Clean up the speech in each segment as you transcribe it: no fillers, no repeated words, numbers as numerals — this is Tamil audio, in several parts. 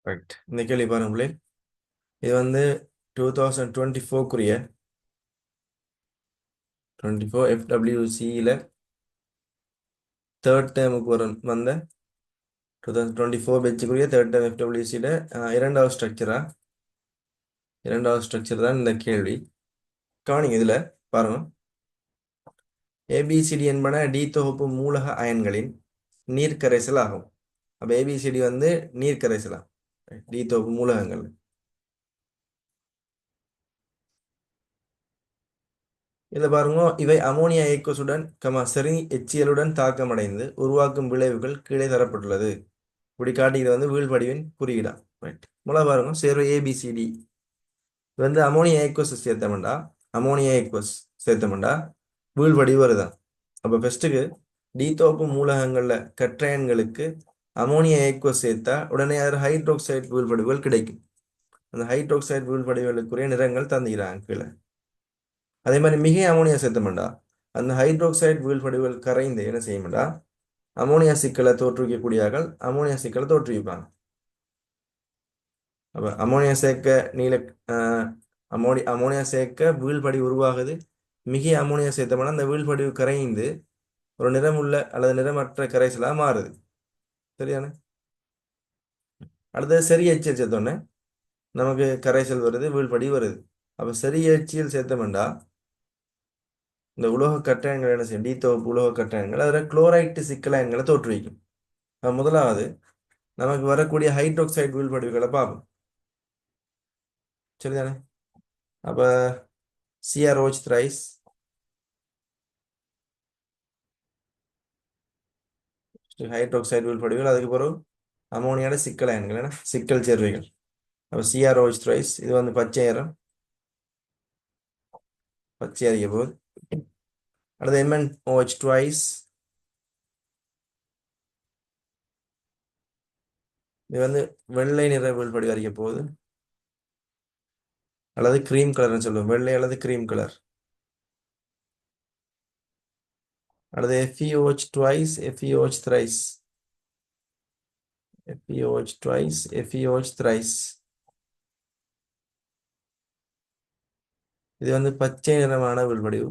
ரைட். இந்த கேள்வி பாருங்களே, இது வந்து 2024 FWCயில் தேர்ட் டேர்முக்கு வந்த 2024 பேட்சுக்குரிய தேர்ட் டேர்ம் FWCயில் இரண்டாவது ஸ்ட்ரக்சர் தான் இந்த கேள்வி. கவனிங்க, இதில் பாருங்க, ஏபிசிடி என்பன டி தொகுப்பு மூலக அயன்களின் நீர்க்கரைசல் ஆகும். அப்போ ஏபிசிடி வந்து நீர்க்கரைசலா டி தொகுப்பு மூலகங்கள். இதில் பாருங்க, இவை அமோனியா ஏக்கோசுடன் செரி எச்சியலுடன் தாக்கமடைந்து உருவாக்கும் விளைவுகள் கீழே தரப்பட்டுள்ளது. இப்படி காட்டி இது வந்து வீழ்வடிவின் குறியீடா. ரைட். முதல்ல பாருங்க, சேர்வை ஏபிசிடி வந்து அமோனியா ஏக்கோஸ் சேர்த்தமெண்டா வீழ்வடிவு வருதான். அப்போ ஃபர்ஸ்ட்டுக்கு டீத்தோப்பு மூலகங்களில் கற்றையன்களுக்கு அமோனியா ஏக்கோஸ் சேர்த்தா உடனே அதில் ஹைட்ரோக்சைடு வீழ்வடிவுகள் கிடைக்கும். அந்த ஹைட்ரோக்சைடு வீழ்வடிவுகளுக்குரிய நிறங்கள் தந்துக்கிறாங்க கீழே. அதே மாதிரி மிகை அமோனியா சேர்த்தமெண்டா அந்த ஹைட்ரோக்சைடு வீழ்வடிவுகள் கரைந்து என்ன செய்யும்டா அமோனியா சிக்கலை தோற்றுவிக்கக்கூடியார்கள் அமோனியா சிக்கலை தோற்றுவிப்பாங்க. அப்போ அமோனியா சேர்க்க வீழ்படி உருவாகுது. மிகை அமோனியா சேர்த்தோம்னா அந்த வீழ்படிவு கரைந்து ஒரு நிறமுள்ள அல்லது நிறமற்ற கரைசலாக மாறுது. சரியான அடுத்தது சரி எச்சியல் சேர்த்தோன்னே நமக்கு கரைசல் வருது, வீழ்படி வருது. அப்போ சரி எச்சியல் சேர்த்தோம்டா இந்த உலோக கட்டாயங்கள் என்ன செய்யும், டீத்தொகுப்பு உலோக கட்டாயங்கள் அதில் குளோரைட்டு சிக்கலாயன்களை தோற்றுவிக்கும். முதலாவது நமக்கு வரக்கூடிய ஹைட்ரோக்சைடு வீழ்படிவுகளை பார்ப்போம். சரிதானே? அப்போ CrOH thrice ஹைட்ரோக்சைடு வீழ்படிவுகள், அதுக்கு பிறகு அமோனியோட சிக்கல் அயன்கள் சிக்கல் சேர்வைகள். அப்போ CrOH thrice இது வந்து பச்சை அறிய போகுது. அடுத்து MnOH twice இது வந்து வெள்ளை நிற வீழ்படிவு அறிய போகுது, அல்லது கிரீம் கலர்னு சொல்லுவோம், வெள்ளை அல்லது கிரீம் கலர். அடுத்து FeOH twice FeOH thrice இது வந்து பச்சை நிறமான வீழ்படிவு.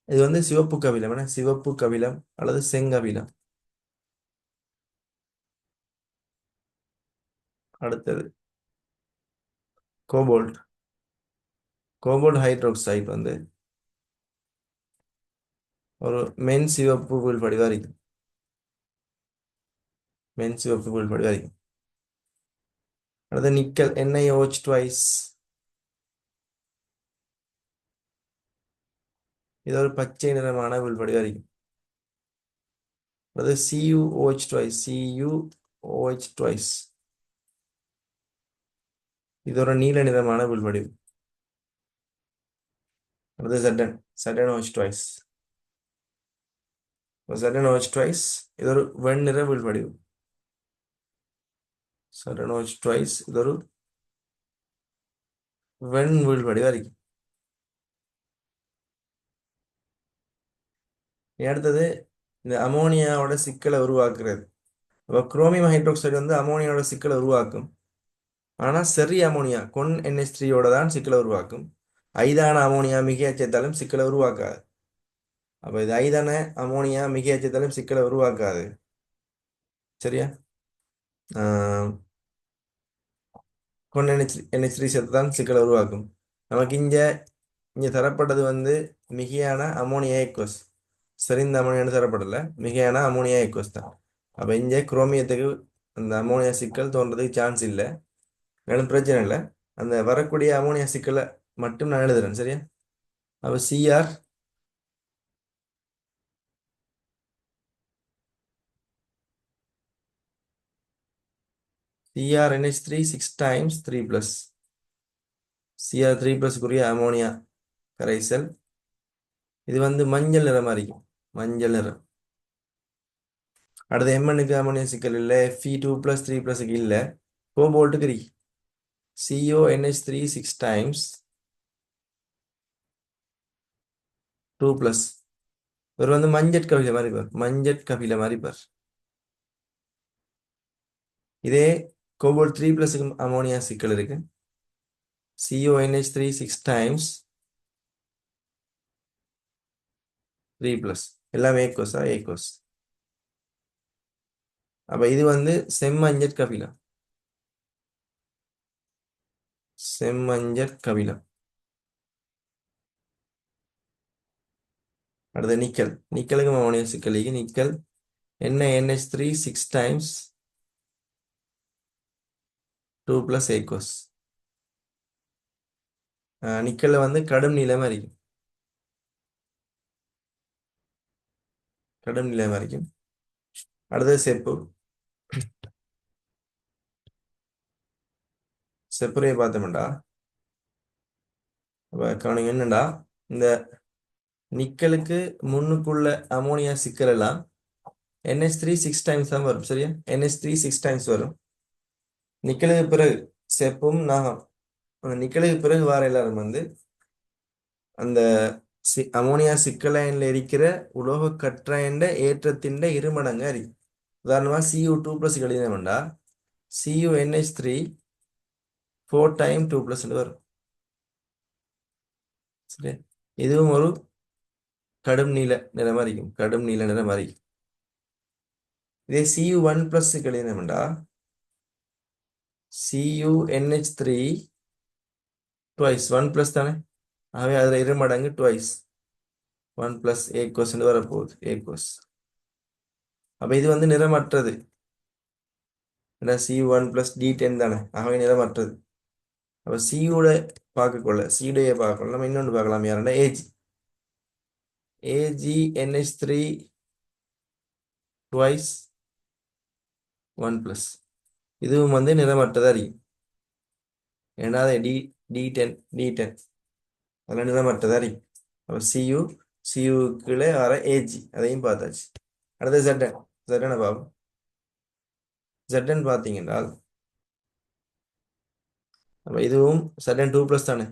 இது வந்து சிவப்பு கபிலம் அல்லது செங்கபிலம். அடுத்தது கோபால்ட் ஹைட்ரோக்சைடு வந்து ஒரு மென் சிவப்பு வீழ்படிவா இருக்கும். அடுத்து நிக்கல் NiOH twice இது ஒரு பச்சை நிறமான வீழ்படிவா இருக்கும். அடுத்து CuOH twice இது ஒரு நீல நிறமான வீழ்படிவு. அடுத்து ZnOH twice இது ஒரு வெண்ணிற வீழ்படிவு. ZnOH twice இது ஒரு வெண் வீழ்படிவா இருக்கும். அடுத்தது இந்த அமோனியாவோட சிக்கலை உருவாக்குறது. அப்போ குரோமியம் ஹைட்ரோக்சைடு வந்து அமோனியாவோட சிக்கலை உருவாக்கும். ஆனால் செரி அமோனியா கொன் NH3யோட தான் சிக்கலை உருவாக்கும். ஐதான அமோனியா மிகையா சேர்த்தாலும் சிக்கலை உருவாக்காது. அப்போ இது ஐதான அமோனியா மிகையா சேர்த்தாலும் சிக்கலை உருவாக்காது. சரியா? கொன் NH3 சேர்த்து தான் சிக்கலை உருவாக்கும். நமக்கு இங்கே தரப்பட்டது வந்து மிகையான அமோனியா ஏக்வஸ், செறிந்த அமோனியான்னு தரப்படல, மிகையான அமோனியா ஏக்வஸ் தான். அப்போ இங்கே குரோமியத்துக்கு அந்த அமோனியா சிக்கல் தோன்றதுக்கு சான்ஸ் இல்லை. மேலும் பிரச்சனை இல்லை, அந்த வரக்கூடிய அமோனியா சிக்கலை மட்டும் நான் எழுதுறேன். சரியா? அப்போ CrNH3 6 times 3+, Cr3+க்குரிய அமோனியா கரைசல். இது வந்து மஞ்சள் நிறமா இருக்கும், மஞ்சள் நிறம். அடுத்து Mnக்கு அமோனியா சிக்கல் இல்லை, Fe2+, 3+க்கு இல்லை, கோபால்ட்டுக்கு இருக்கு. CONH3 6 times 2+, இவர் வந்து மஞ்சட் கபில மாதிரி பார். இதே கோபால்ட் 3 பிளஸுக்கு அமோனியா சிக்கல் இருக்கு. CONH3 6 டைம்ஸ் 3 பிளஸ் எல்லாமே ஏக்கோஸா ஏக்கோஸ். அப்ப இது வந்து செம்மஞ்சட் கபிலம். செம்மஞ்சட் கபிலம். அடுத்து நிக்கல். நிக்கலுக்கு அமோனியா சிக்கல் நிக்கல் NaNH3 6 டைம்ஸ் 2 பிளஸ் ஏக்கோஸ். நிக்கல்ல வந்து கடும் நீளமா இருக்கும். கடும் நீளமா இருக்கும். அடுத்தது செப்பு. செப்புரையை பார்த்தோம்டா கவனிங்க என்னடா இந்த நிக்கலுக்கு முன்னுக்குள்ள அமோனியா சிக்கல் எல்லாம் NH3 6 டைம்ஸ் தான் வரும். சரியா? NH3 6 டைம்ஸ் வரும். நிக்கலுக்கு பிறகு செப்பும் நாகம். அந்த நிக்கலுக்கு பிறகு வார எல்லாரும் வந்து அந்த அமோனியா சிக்கலைன்ல இருக்கிற உலோக கற்றைண்ட ஏற்றத்தின் இருமடங்கு அறி. உதாரணமா Cu2 plus எழுதினோம்டா CuNH3 4 time 2 plus வரும். சரி, இதுவும் ஒரு கடும் நீல நிறமா இருக்கும். கடும் நீல நிறம் அறி. இதே Cu1 plus எழுதினோம்டா CuNH3 twice 1 plus தானே. ஆகவே அதுல இருமடங்கு ட்வைஸ் 1 பிளஸ் ஏக்கோஸ் வரப்போகுது. ஏக்கோஸ். அப்ப இது வந்து நிறமற்றது. C1 பிளஸ் D10 தானே. ஆகவே நிறமற்றது. அப்ப சியோட பார்க்கக்கொள்ள சியுடைய பார்க்கல நம்ம இன்னொன்று பார்க்கலாம். யாருன்னா AgNH3 ட்வைஸ் 1 பிளஸ். இதுவும் வந்து நிறமற்றதா இருக்கும். ஏன்னா D10 அதெல்லாம் நிறமற்றதா இருக்கும். அப்ப சியு கீழே வர AG அதையும் பார்த்தாச்சு. அடுத்த ZN பார்ப்போம். ZN பார்த்தீங்கன்னா அப்ப இதுவும் ZN 2 பிளஸ் தானே.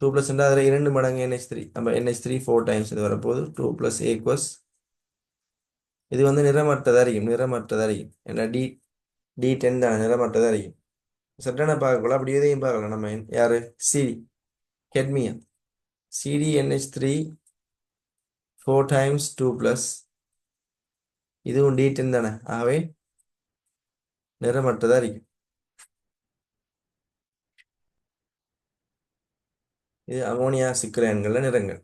2 பிளஸ் அதில் 2 மடங்கு NH3. அப்ப NH3 4 டைம்ஸ் இது வரப்போகுது. 2 பிளஸ் ஏக்வஸ். இது வந்து நிறமற்றதா இருக்கும். நிறமற்றதா இருக்கும். ஏன்னா D10 தானே நிறமற்றதா இருக்கும். ZN பார்க்கல. அப்படி எதையும் பார்க்கலாம். நம்ம யாரு CD கெட்மியம் CdNH3 4 டைம்ஸ் 2 பிளஸ். இதுவும் D10 தானே. ஆகவே நிறமற்றதா இருக்கும். இது அமோனியா சிக்கலையன்கள நிறங்கள்.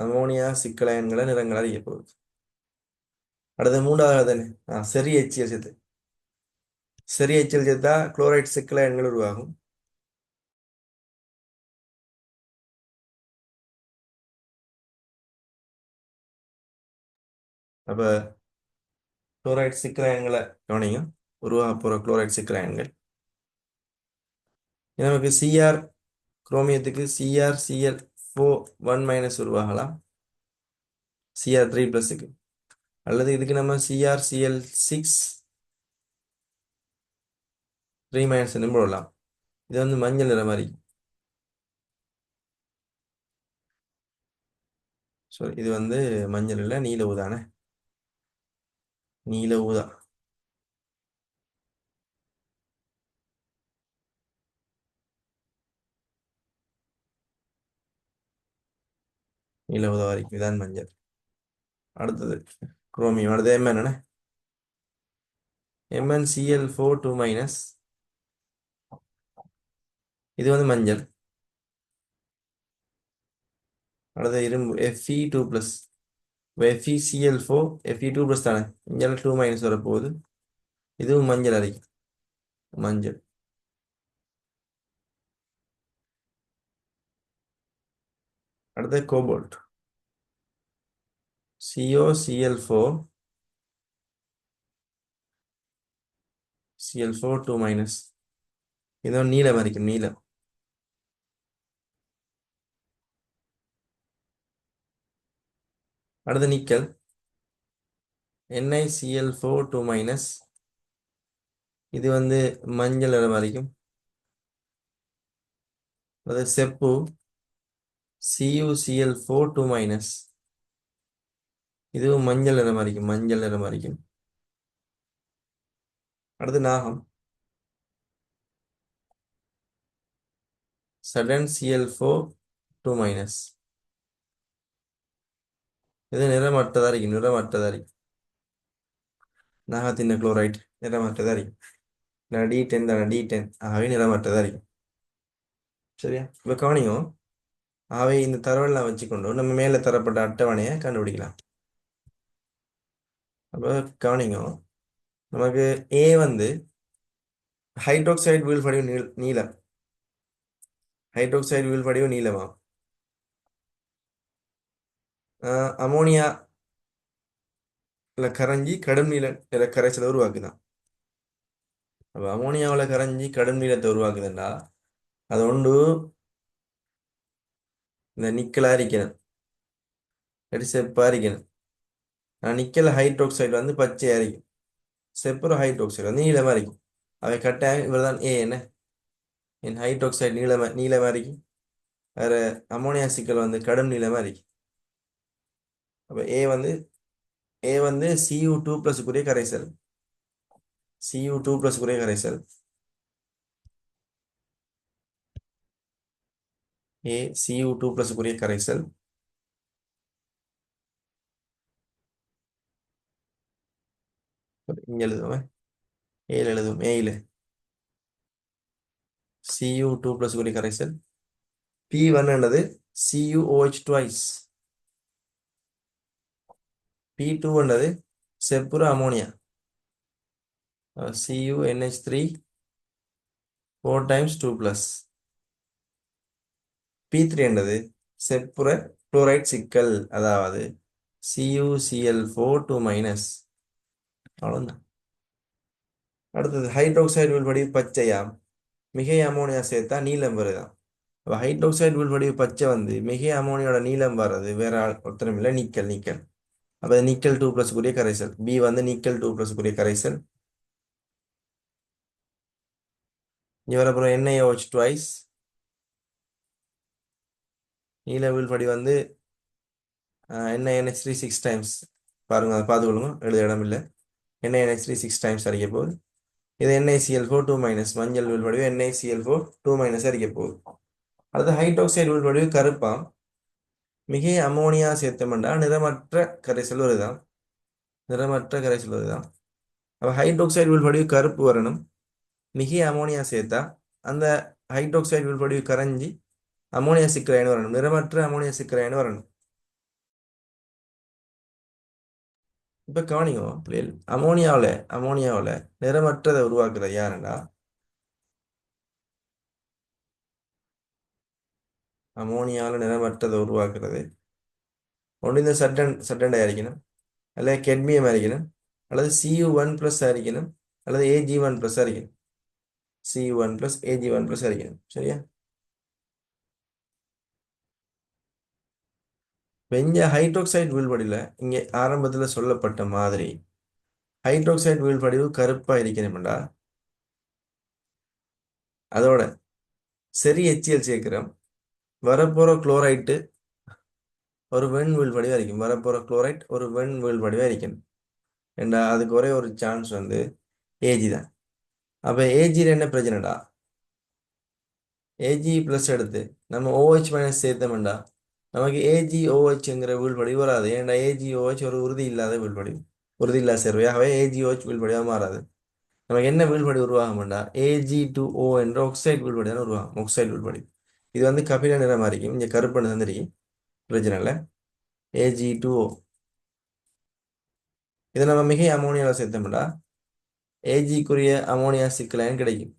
அமோனியா சிக்கலையன்கள நிறங்கள் அறிய போகுது. அடுத்த மூன்றாவது தானே செரி HCl சேர்த்து. செரி HCl சேர்த்தா குளோரைட் சிக்கலையன்கள் உருவாகும். அப்ப குளோரைட் சிக்கலையன்களை கவனிங்க. உருவாக போற குளோரைட் சிக்கலையன்கள் நமக்கு Cr குரோமியத்துக்கு CrCl4 1 மைனஸ் உருவாகலாம். Cr3 பிளஸுக்கு. அல்லது இதுக்கு நம்ம CrCl6 3 மைனஸ் போடலாம். இது வந்து மஞ்சள் நிற மாதிரி. சாரி, இது வந்து மஞ்சள் இல்லை, நீல ஊதானே. நீல ஊதா. நீல ஊதா வரைக்கும் இதான் மஞ்சள். அடுத்தது குரோமியம். அடுத்து Mn என்ன MnCl4 2 மைனஸ். இது வந்து மஞ்சள். அடுத்து இரும்பு Fe2 plus. FeCl4 Fe2 plus தானே. இங்கே 2 மைனஸ் வரப்போகுது. இதுவும் மஞ்சள் அரைக்கும். மஞ்சள். அடுத்து கோபால்ட் COCl4 Cl4 2 மைனஸ். இதுவும் நீலம் அரைக்கும். நீலம். அடுத்து நிக்கல் NiCl4 2 மைனஸ். இது வந்து மஞ்சள் நிறம் வரைக்கும். அது செப்பு CuCl4 2 மைனஸ். இதுவும் மஞ்சள் நிறம் வரைக்கும். மஞ்சள் நிறம் வரைக்கும். அடுத்து நாகம். Sudden CL4 2 minus. இது நிறமற்றதா இருக்கு, நிறமற்றதா இருக்கு. நாகத்தின் குளோரைட் நிறமற்றதா இருக்கு. D10 தானே, D10. ஆகவே நிறமற்றதா இருக்கு. சரியா? இப்போ கவனிங்க. ஆகவே இந்த தரவெல்லாம் வச்சுக்கொண்டு நம்ம மேலே தரப்பட்ட அட்டவணையை கண்டுபிடிக்கலாம். அப்போ கவனிங்க, நமக்கு ஏ வந்து ஹைட்ரோக்சைடு வீழ்படிவு நீளம். ஹைட்ரோக்சைடு வீழ்படிவு நீளமா? அமோனியா கரைஞ்சி கடும் நிற கரைசலை உருவாக்குதான். அப்போ அமோனியாவில் கரைஞ்சி கடும் நீளத்தை உருவாக்குதுண்டா அது ஒன்று இந்த நிக்கலா இருக்கணும், இல்லாட்டி செப்பா இருக்கணும். நிக்கல் ஹைட்ரோக்சைடு வந்து பச்சையா இருக்கும், செப்புற ஹைட்ரோக்சைடு வந்து நீளமா இருக்கும். அவை கட்டாயம் இவர் தான் ஏ என்ன, என் ஹைட்ரோக்சைடு நீளமா இருக்கும், வேற அமோனியா சிக்கல் வந்து கடும் நீளமா இருக்கு. அப்போ ஏ வந்து Cu2+ கரைசல். Cu2+ கரைசல். Cu2+ கரைசல். இங்க எழுதுவோம், ஏல எழுதுவோம், ஏல Cu2+ கரைசல். P1 என்னது CuOH twice. P2 என்னது செப்புற அமோனியா, CuNH3 4 times 2+. P3 என்னது செப்புற குளோரைட் சிக்கல், அதாவது CuCl4 2 மைனஸ். அவ்வளோதான். அடுத்தது ஹைட்ரோக்சைடு வீழ்படிவு பச்சையாம், மிகை அமோனியா சேர்த்தா நீலம் வருதாம். அப்போ ஹைட்ரோக்சைடு வீழ்படிவு பச்சை வந்து மிகை அமோனியோட நீளம் வர்றது வேற ஒருத்தரும் இல்லை, நிக்கல். நிக்கல் அப்போ நிக்கல் 2+ கரைசல். பி வந்து நிக்கல் 2+ கரைசல். இங்கே வரப்புறம் NaOH twice. நீல வீழ்படி வந்து NaNH3 6 டைம்ஸ். பாருங்க, அதை பார்த்துக்கொள்ளுங்க, எழுத இடம் இல்லை. NaNH3 6 டைம்ஸ் அடிக்க போகுது. இது NaCl4 2 மைனஸ். மஞ்சள் வீழ்படிவு NaCl4 2 மைனஸ் அடிக்க போகுது. அடுத்து ஹைட்ரோக்சைடு வீழ்படிவு கருப்பாம், மிகை அமோனியா சேர்த்தமெண்டா நிறமற்ற கரைசல் வருதான். நிறமற்ற கரைசல் வருதான். அப்போ ஹைட்ரோக்சைடு வீழ்படிவு கருப்பு வரணும், மிகை அமோனியா சேர்த்தா அந்த ஹைட்ரோக்சைடு வீழ்படிவு கரைஞ்சி அமோனியா சிக்கலைன்னு வரணும், நிறமற்ற அமோனியா சிக்கலைன்னு வரணும். இப்ப கவனிங்க பிள்ளைகள், அமோனியாவில் நிறமற்றதை உருவாக்குறது யாருண்டா, அமோனியாவில் நிறமற்றதை உருவாக்குறது ஒன்று இந்த சட்டன் அரிக்கணும், அல்லது கெட்மியம் அரிக்கணும், அல்லது Cu1+ அரிக்கணும், அல்லது Ag1+ அரிக்கணும். Cu1+ Ag1+ அரிக்கணும். சரியா? வெஞ்ச ஹைட்ரோக்சைடு வீழ்படியில் இங்கே ஆரம்பத்தில் சொல்லப்பட்ட மாதிரி ஹைட்ரோக்சைடு வீழ்படிவு கருப்பா இருக்கணும்டா அதோட சரி HCl சேர்க்கிறோம், வரப்போற குளோரைட்டு ஒரு வெண் வீழ்படிவா இருக்கும். வரப்போற குளோரைட் ஒரு வெண் வீழ்படிவா இருக்கணும். ஏண்டா அதுக்கு ஒரே ஒரு சான்ஸ் வந்து ஏஜி தான். அப்ப ஏஜியில் என்ன பிரச்சனைடா, Ag+ எடுத்து நம்ம OH- சேர்த்தோம்டா நமக்கு AgOHங்கிற வீழ்படிவு வராது. ஏன்டா AgOH ஒரு உறுதி இல்லாத வீழ்படிவு, உறுதி இல்லாத சேர்வையாகவே AgOH வீழ்படிவா மாறாது. நமக்கு என்ன வீழ்படி உருவாகும்டா Ag2O என்ற ஆக்சைடு வீழ்படி தான் உருவாகும். ஆக்சைடு வீழ்படி இது வந்து கபில நிறமா இருக்கும், இங்க கருப்பு தந்திரிக்கும், பிரச்சனை இல்லை. Ag2O இதை நம்ம மிகை அமோனியாவில் சேர்த்தோம்டா Agக்குரிய அமோனியா சிக்கலைன் கிடைக்கும்.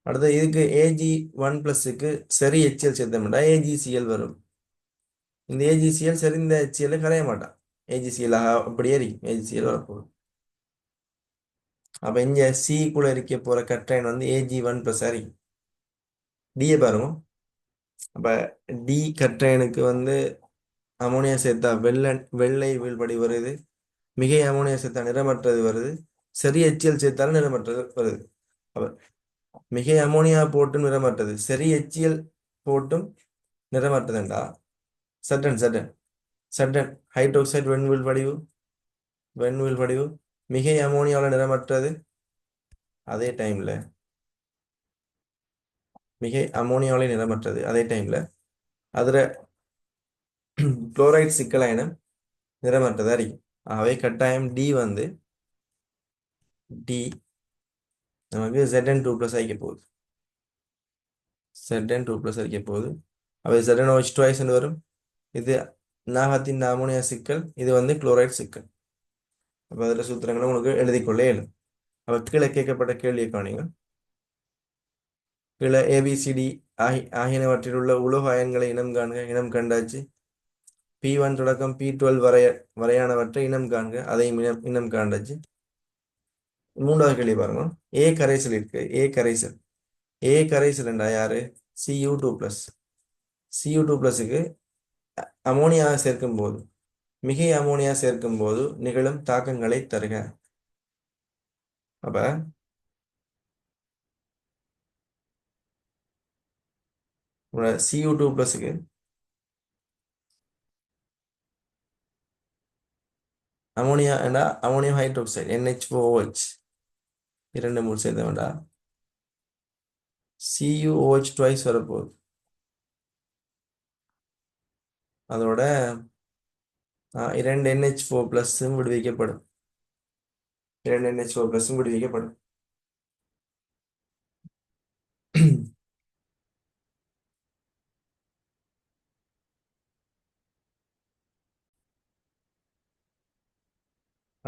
அடுத்து இதுக்கு Ag1+க்கு சரி HCl சேர்த்தோம்டா AgCl வரும். இந்த AgCl சரி இந்த HCl கரைய மாட்டான், AgCl அப்படியே இருக்கும், AgCl வரப்போகுது. அப்ப இங்க C கூட இருக்க போற கட்டைன் வந்து Ag1+ இருக்கும். டியை பாருங்க. அப்ப டி கட்டைனுக்கு வந்து அமோனியா சேர்த்தா வெள்ளை வீழ்படி வருது, மிகை அமோனியா சேர்த்தா நிறமற்றது வருது, சரி HCl சேர்த்தாலும் நிறமற்றது வருது. அப்ப மிகை அமோனியா போட்டும் நிறமற்றது, சரி HCl போட்டும் நிறமற்றதுண்டா சட்டன் ஹைட்ரோக்சைடு வெண் வீழ்படிவு வெண்வில் படிவு மிகை அமோனியாவில் நிறமற்றது. அதே டைம்ல மிகை அமோனியாவில் நிறமற்றது. அதே டைம்ல அதுல குளோரைட் சிக்கலைனும் நிறமற்றதா இருக்கும். ஆகவே கட்டாயம் டி வந்து டி நமக்கு Zn2 ப்ளஸ் ஆகிக்க போகுது. Zn2 ப்ளஸ் ஆகிக்க போகுது. அவை ZnOH twice வரும். இது நாகத்தின் அமோனியா சிக்கல், இது வந்து குளோரைட் சிக்கல். அப்போ அதில் சூத்திரங்களை உங்களுக்கு எழுதிக்கொள்ள இயலும். அப்போ கீழே கேட்கப்பட்ட கேள்வியை காணுங்க. கீழே ஏபிசிடி ஆகியனவற்றில் உள்ள உலோக அயன்களை இனம் காண்க. இனம் கண்டாச்சு. P1 தொடக்கம் P12 வரையானவற்றை இனம் காண்க. அதையும் இனம் காண்டாச்சு. மூன்றாவது கேள்வி பாருங்க. ஏ கரைசல் இருக்கு. ஏ கரைசல் என்றா யாரு? Cu2 plus. Cu2 பிளஸுக்கு அமோனியா சேர்க்கும் போது, மிகை அமோனியா சேர்க்கும் போது நிகழும் தாக்கங்களை தருக. அப்ப Cu2 பிளஸுக்கு அமோனியா என்றா அமோனியம் ஹைட்ரோக்சைடு NH4OH இரண்டு மூணு சேர்த்த வேண்டாம். CuOH twice வரப்போகுது. அதோட இரண்டு NH4 பிளஸும் விடுவிக்கப்படும். இரண்டு NH4 பிளஸும் விடுவிக்கப்படும்.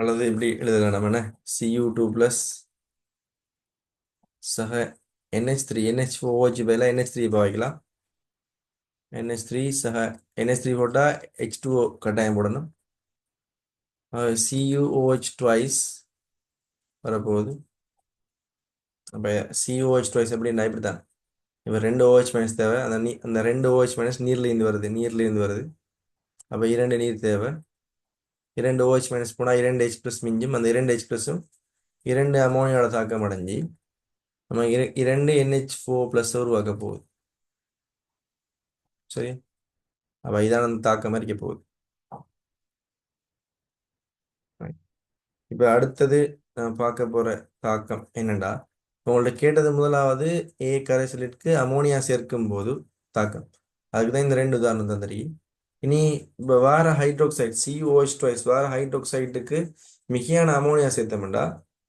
அல்லது இப்படி எழுதலாம் நம்ம என்ன? Cu2 பிளஸ் சக NH3 NH4OH பதிலாக NH3 பாவிக்கலாம். NH3 சக NH3 போட்டா H2O கட்டாயம் போடணும். CuOH twice வரப்போகுது. அப்போ CuOH twice எப்படின்னா இப்படி தான். இப்போ ரெண்டு OH மைனஸ் தேவை. அந்த ரெண்டு OH மைனஸ் நீர்லேருந்து வருது. அப்போ இரண்டு நீர் தேவை. இரண்டு OH மைனஸ் போனால் இரண்டு H ப்ளஸ் மிஞ்சும். அந்த இரண்டு H ப்ளஸும் இரண்டு அமோனியோட தாக்கம் அடைஞ்சி நம்ம இரண்டு NH4 ப்ளஸ் உருவாக்க போகுது. சரி, அப்போ இதான அந்த தாக்கம் இருக்க போகுது. இப்போ அடுத்தது நான் பார்க்க போற தாக்கம் என்னண்டா, உங்கள்ட்ட கேட்டது முதலாவது ஏ கரைசலிற்கு அமோனியா சேர்க்கும் போது தாக்கம். அதுக்கு தான் இந்த ரெண்டு உதாரணம் தந்திருக்கேன். இனி இப்போ வேற ஹைட்ரோக்சைடு CuOH twice வேற ஹைட்ரோக்சைடுக்கு மிகையான அமோனியா சேர்த்தோம்டா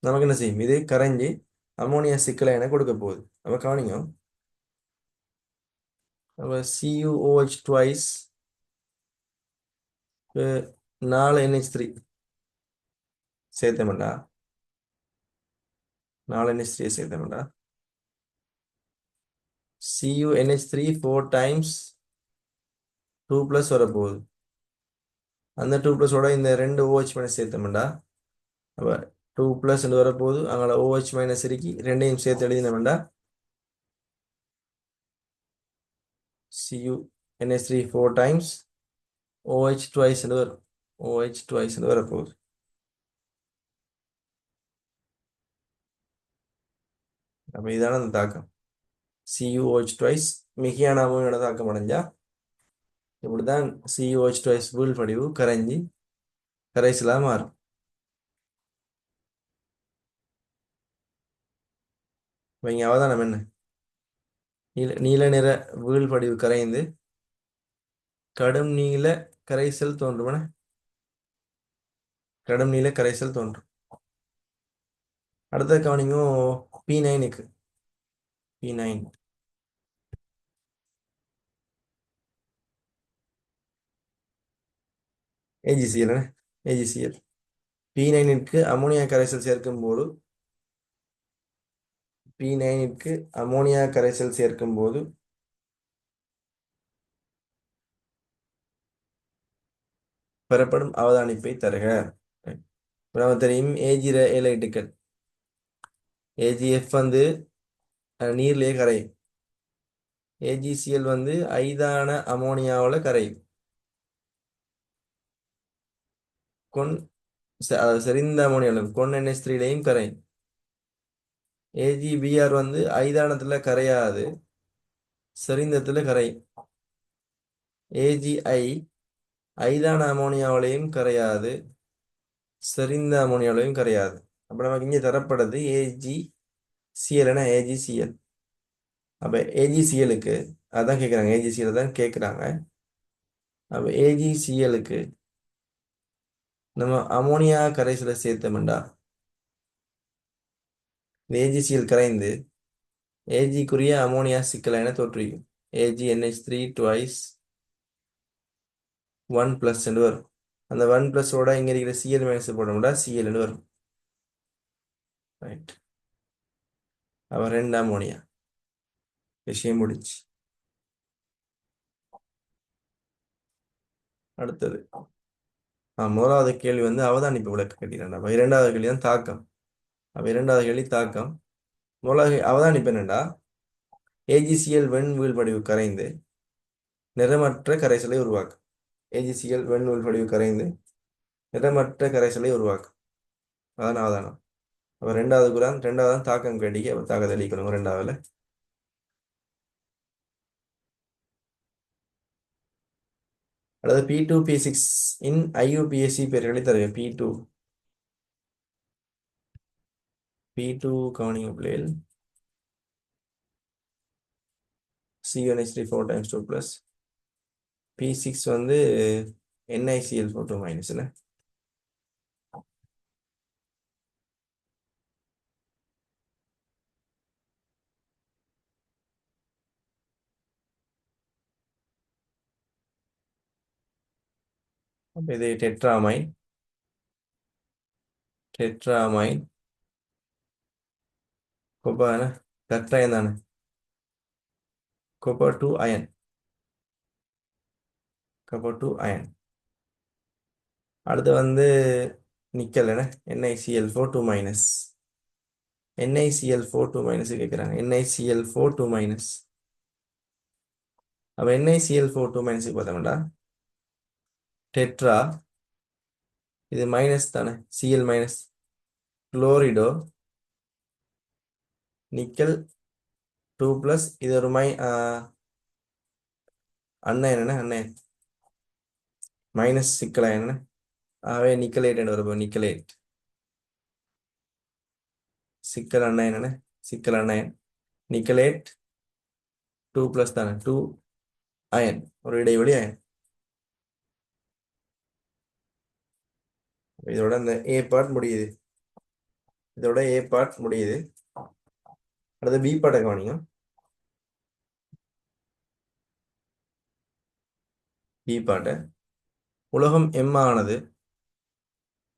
நமக்கு என்ன செய்யும்? இது கரைஞ்சி அமோனியா சிக்கலை என கொடுக்க போகுது. அப்போ கவனிங்க. அப்போ CuOH twice 4 NH3 சேர்த்தோம்டா 4 NH3 சேர்த்தோம்டா CuNH3 4 times 2 plus வரப்போகுது. அந்த 2 ப்ளஸோட இந்த ரெண்டு OH மைனஸ் சேர்த்தோம்டா அப்போ 2 ப்ளஸ் வரப்போகுது. அங்கே OH மைனஸ் இருக்கி ரெண்டையும் சேர்த்து எழுதினோம்டா CuNH3 4 times OH twice வரும். OH twice வரப்போகுது. அப்போ இதான அந்த தாக்கம். CuOH twice மிகையான அமோனியோட தாக்கம் அடைஞ்சா இப்படிதான் CuOH twice வீழ் படிவு கரைஞ்சி கரைசலாக மாறும். இங்கே அவதானம் என்ன? நீல நிற வீழ் படிவு கரைந்து கடும் நீல கரைசல் தோன்றும். கடும் நீல கரைசல் தோன்றும். அடுத்த கவனிங்க P9க்கு. P9 AgCl AgCl P9க்கு அமோனியா கரைசல் சேர்க்கும் போது P9க்கு அமோனியா கரைசல் சேர்க்கும் போது பெறப்படும் அவதானிப்பை தருக. நமக்கு தெரியும் Ag ஏலைட்டுக்கள் AgF வந்து நீர்லேயே கரையும். AgCl வந்து ஐதான அமோனியாவில் கரையும். செறிந்த அமோனியாவில் கொன் NH3லையும் கரையும். AgBr வந்து ஐதானத்துல கரையாது, செறிந்தத்துல கரையும். AgI ஐதான அமோனியாவிலையும் கரையாது, செறிந்த அமோனியாவிலையும் கரையாது. அப்போ நமக்கு இங்கே தரப்படுறது ஏஜிசிஎல்னா ஏஜிசிஎல். அப்போ ஏஜிசிஎலுக்கு அதான் கேட்குறாங்க, ஏஜிசிஎல் தான் கேட்குறாங்க. அப்போ ஏஜிசிஎலுக்கு நம்ம அமோனியா கரைசலை சேர்த்தோம்டா இந்த ஏஜிசிஎல் கரைந்து ஏஜிக்குரிய அமோனியா சிக்கலைன தோற்றுவிக்கும். AgNH3 ட்வைஸ் 1+ வரும். அந்த 1+ஓட இங்க இருக்கிற Cl மைனஸ் போட்டோம்னா Cl வரும். ரைட். அப்ப 2 அமோனியா விஷயம் முடிச்சு. அடுத்தது முதலாவது கேள்வி வந்து அவதானிப்பு விளக்கு கட்டிக்கிறேன். அப்ப இரண்டாவது கேள்வி தான் தாக்கம். அப்ப இரண்டாவது கேள்வி தாக்கம். முதலாவது அவதானிப்பு என்னண்டா AgCl வெண் வீழ்படிவு கரைந்து நிறமற்ற கரைசலை உருவாக்கும். AgCl வெண் வீழ்படிவு கரைந்து நிறமற்ற கரைசலை உருவாக்கும். அதான் அவதானம். அப்ப ரெண்டாவது தாக்கம் கட்டிக்க தாக்கத்தை அளிக்கணும். ரெண்டாவதுல அல்லது P2P6 இன் IUPAC பெயர்களை தருக. P2 கவனிங்க பிள்ளைகள். C1H3 4 × 2 + P6 வந்து NiCl4 2 - என்ன அப்ப இது டெட்ராமைன் கொப்பர் டெட்ராயன் தானே, copper 2 ion. அடுத்து வந்து நிக்கல் என்ன NiCl4 2 - NiCl4 2 - கேட்குறாங்க. NiCl4 2 - அப்போ NiCl4 2 - பார்த்தோம்னா டெட்ரா இது மைனஸ் தானே, Cl- குளோரிடோ நிக்கல் 2 + இது ஒரு அண்ணன் என்ன அண்ணன் மைனஸ் சிக்கலா என்ன, ஆகவே நிக்கலேட் வரும்போது நிக்கலேட் சிக்கல் அண்ணன் என்ன சிக்கல் அண்ணன் நிக்கலேட் 2+ தானே 2 அயன் ஒரு இடைவெளி அயன். இதோட இந்த A பார்ட் முடியுது. அடுத்து B பார்ட்டை கவனிங்க. B பார்ட்டை உலோகம் M ஆனது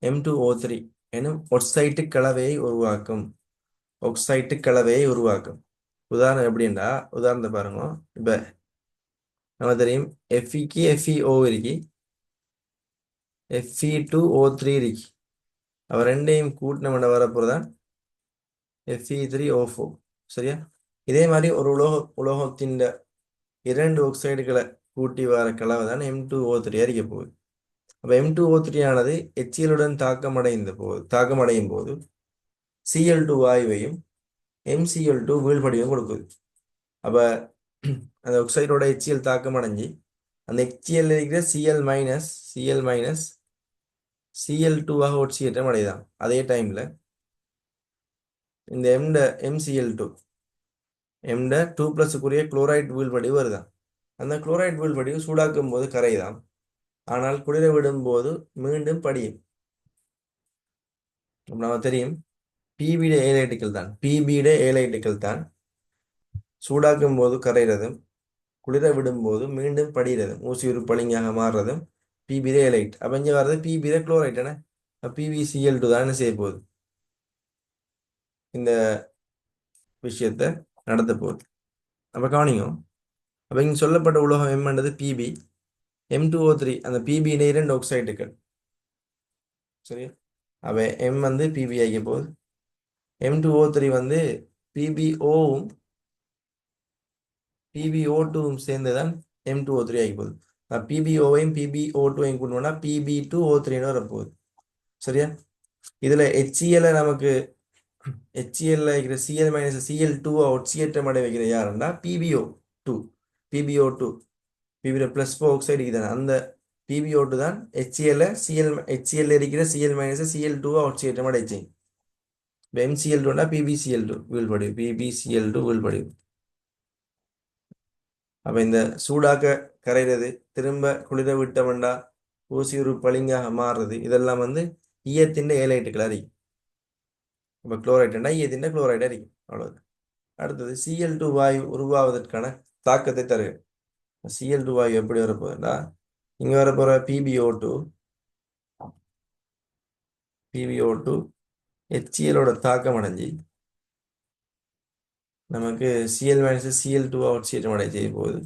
M2O3 எனும் ஒக்சைட்டு கலவையை உருவாக்கும். உதாரணம் எப்படின்னா உதாரணத்தை பாருங்க. இப்ப நம்ம தெரியும் Feக்கு FeO இருக்கு, Fe2O3 இருக்கு. அவ ரெண்டையும் கூட்டின வரப்போறதான் Fe3O4. சரியா? இதே மாதிரி ஒரு உலோகத்தின் 2 ஆக்சைடுகளை கூட்டி வர கலவை தான் M2O3 அறிக்க போகுது. அப்ப M2O3 ஆனது HCl தாக்கமடையும் போது Cl2 வாயுவையும் MCl2 வீழ்படியும் கொடுக்குது. அப்ப அந்த ஆக்சைடோட HCl தாக்கம் அடைஞ்சு அந்த HCl இருக்கிற Cl- Cl2 ஒட்சியேற்றம் அடையுதான். அதே டைம்ல இந்த MCl2 2+க்குரிய குளோரைட் வீழ்படிவு வருதான். அந்த குளோரைட் வீழ்படிவு சூடாக்கும் போது கரைதான், ஆனால் குளிர விடும் போது மீண்டும் படியும். நம்ம தெரியும் PbD ஏலைட்டுகள் தான் சூடாக்கும் போது கரைகிறதும் குளிர விடும் போது மீண்டும் படிகிறதும் ஊசி ஒரு பளிங்காக மாறுறதும் PbD ஏலைட். அப்ப இங்க வர்றது PbD குளோரைட் என்ன, PbCl2 தான் என்ன செய்ய போகுது, இந்த விஷயத்தை நடத்த போகுது. அப்ப கவனிங்க. அப்ப இங்க சொல்லப்பட்ட உலோகம் M என்றது Pb, M2O3 அந்த PB 2 ஆக்சைடுகள். சரியா? அப்ப M வந்து PB ஆகிய போகுது, M2O3 வந்து PbOவும் PbO2 சேர்ந்துதான் M2O3 ஆகி போகுது. PbOவையும் PbO2வையும் கொண்டு Pb2O3 வரப்போகுது. சரியா? இதுல HCl நமக்கு HCl இருக்கிற Cl - Cl2 ஒட்சியேற்றம் அடைய வைக்கிற யாருன்னா PbO2 PbO2 PbO+4 ஆக்சைடு இதுதானே, அந்த பிபிஓ2 தான் HCl இருக்கிற சிஎல் மைனஸ் சிஎல்2 ஆக்சிஜன் அடைச்சு. இப்போ MCl2னா PbCl2 வீழ்படிவு, PbCl2 வீழ்படிவு. அப்ப இந்த சூடாக்க கரைகிறது, திரும்ப குளிர விட்டோம்னா ஊசி ஒரு பளிங்காக மாறுறது, இதெல்லாம் வந்து ஈயத்தின் ஏலைட்டுகள் அறியும். இப்போ குளோரைட்னா ஈயத்தின் குளோரைட் அறியும். அவ்வளவு. அடுத்தது Cl2 வாயு உருவாவதற்கான தாக்கத்தை தருகிறது. Cl2 வாயு எப்படி வரப்போகுதுன்னா, இங்க வரப்போற PbO2 HClோட தாக்கம் அடைஞ்சு நமக்கு Cl மைனஸ் Cl2 ஆக்சிஜன் அடைய செய்ய போகுது.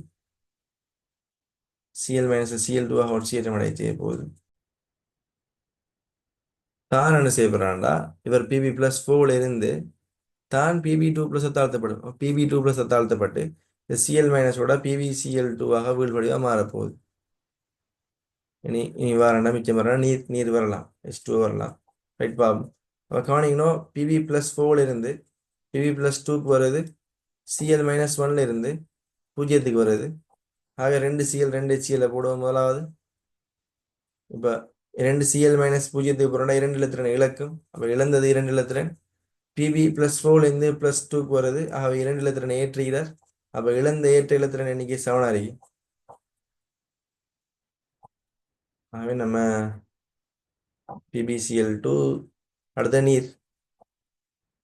Cl மைனஸ் Cl2 ஆக்சிஜன் அடைய செய்ய போகுது. தான் என்ன செய்யப்படுறான்டா, இவர் Pb+4 இருந்து தான் Pb2+ தாழ்த்தப்படும். Pb2+ தாழ்த்தப்பட்டு இந்த Cl மைனஸோட PbCl2 ஆக வீழ்வடிவாக மாறப்போகுது. இனி இனி வரண்டா மிச்சம் வரலாம், நீர் நீர் வரலாம், H2 வரலாம். ரைட் பாபு. அப்போ கவனிக்கணும், Pb+4 இருந்து Pb+2க்கு வருது, Cl-1 இருந்து 0க்கு வருது. ஆக 2 Cl 2 HCl போடுவோம் முதலாவது. இப்போ 2 Cl-0க்கு போகிறோம்னா 2 இலத்திரன் இழக்கும். அப்போ இழந்தது 2 இலத்திரன். Pb+4 இருந்து +2க்கு வருது. ஆகவே 2 இலத்திரனை ஏற்றுகிறார். அப்போ இழந்த ஏற்ற இலத்திரன் எண்ணிக்கை 7 அறியும். ஆகவே நம்ம PbCl2 அடுத்த நீர்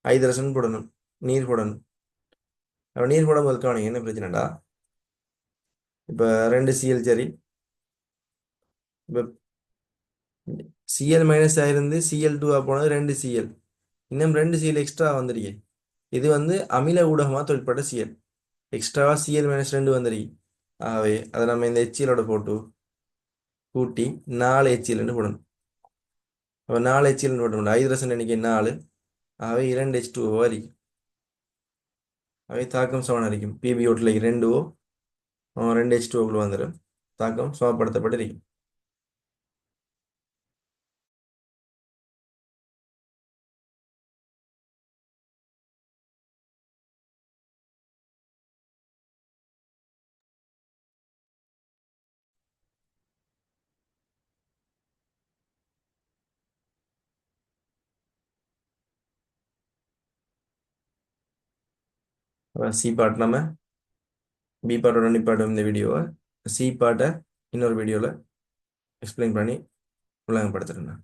ஹைட்ரஜன் போடணும், நீர் போடணும். அப்போ நீர் போடும்போது கவனிங்க என்ன பிரச்சனைடா, இப்போ 2 Cl சரி, இப்போ Cl- ஆயிருந்து Cl2 போனது 2 Cl, இன்னும் 2 Cl எக்ஸ்ட்ரா வந்துருக்கு. இது வந்து அமில ஊடகமாக தொழிற்பட்ட Cl, எக்ஸ்ட்ராவா Cl-2 வந்துருக்கு. ஆகவே அதை நம்ம இந்த HClோட போட்டு கூட்டி 4 HCl போடணும். அப்போ 4 HCl போட்டோம், ஹைட்ரஜன் எண்ணிக்கை 4. ஆகவே 2 H2O வரி. அவை தாக்கம் சமன் அடிக்கும். PbO2 2O 2 H2O வந்துடும். தாக்கம் சமப்படுத்தப்பட்டிருக்கும். சி பார்ட் நம்ம பி பார்ட்டோட நிப்பாட்டும் இந்த வீடியோவை. சி பார்ட்டை இன்னொரு வீடியோவில் எக்ஸ்பிளைன் பண்ணி விளங்கப்படுத்துறேன் நான்.